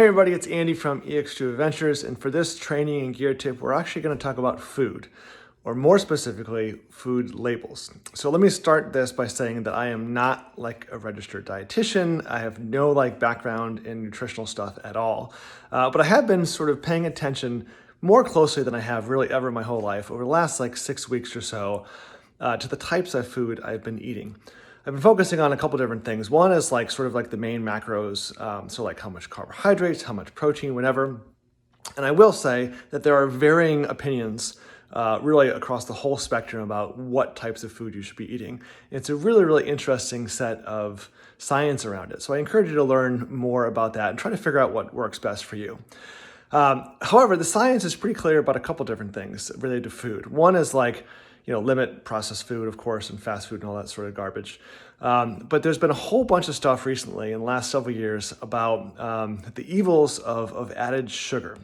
Hey everybody, it's Andy from EX2 Adventures, and for this training and gear tip, we're actually going to talk about food, or more specifically, food labels. So let me start this by saying that I am not like a registered dietitian. I have no background in nutritional stuff at all, but I have been sort of paying attention more closely than I have really ever in my whole life over the last 6 weeks or so to the types of food I've been eating. I've been focusing on a couple different things. One is the main macros, so how much carbohydrates, how much protein, whatever. And I will say that there are varying opinions really across the whole spectrum about what types of food you should be eating. It's a really, really interesting set of science around it. So I encourage you to learn more about that and try to figure out what works best for you. However, the science is pretty clear about a couple different things related to food. One is limit processed food, of course, and fast food and all that sort of garbage. But there's been a whole bunch of stuff recently in the last several years about the evils of added sugar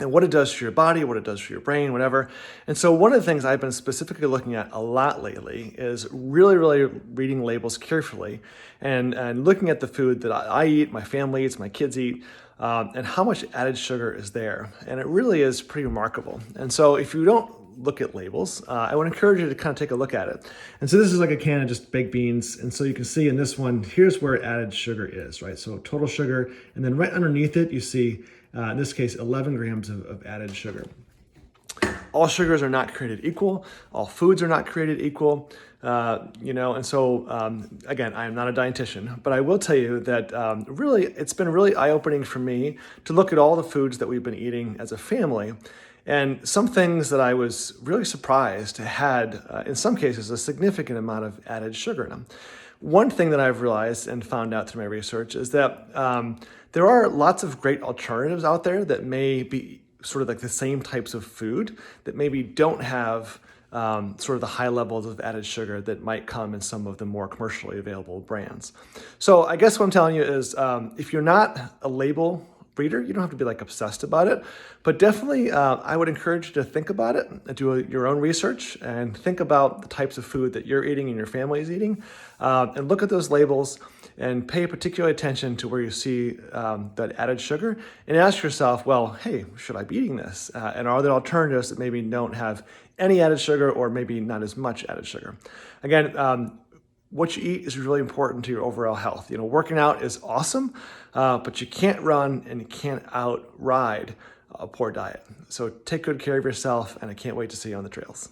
and what it does for your body, what it does for your brain, whatever. And so one of the things I've been specifically looking at a lot lately is really, really reading labels carefully and looking at the food that I eat, my family eats, my kids eat, and how much added sugar is there. And it really is pretty remarkable. And so if you don't look at labels, I would encourage you to kind of take a look at it. And so this is like a can of just baked beans. And so you can see in this one, here's where added sugar is, right? So total sugar, and then right underneath it, you see, in this case, 11 grams of added sugar. All sugars are not created equal. All foods are not created equal. And so, again, I am not a dietitian, but I will tell you that really, it's been really eye-opening for me to look at all the foods that we've been eating as a family. And some things that I was really surprised had, in some cases, a significant amount of added sugar in them. One thing that I've realized and found out through my research is that there are lots of great alternatives out there that may be sort of like the same types of food that maybe don't have sort of the high levels of added sugar that might come in some of the more commercially available brands. So I guess what I'm telling you is if you're not a label reader, you don't have to be obsessed about it, but definitely I would encourage you to think about it and do your own research and think about the types of food that you're eating and your family is eating, and look at those labels and pay particular attention to where you see that added sugar and ask yourself, well, hey, should I be eating this? And are there alternatives that maybe don't have any added sugar or maybe not as much added sugar? Again, what you eat is really important to your overall health. Working out is awesome, but you can't run and you can't outride a poor diet. So take good care of yourself, and I can't wait to see you on the trails.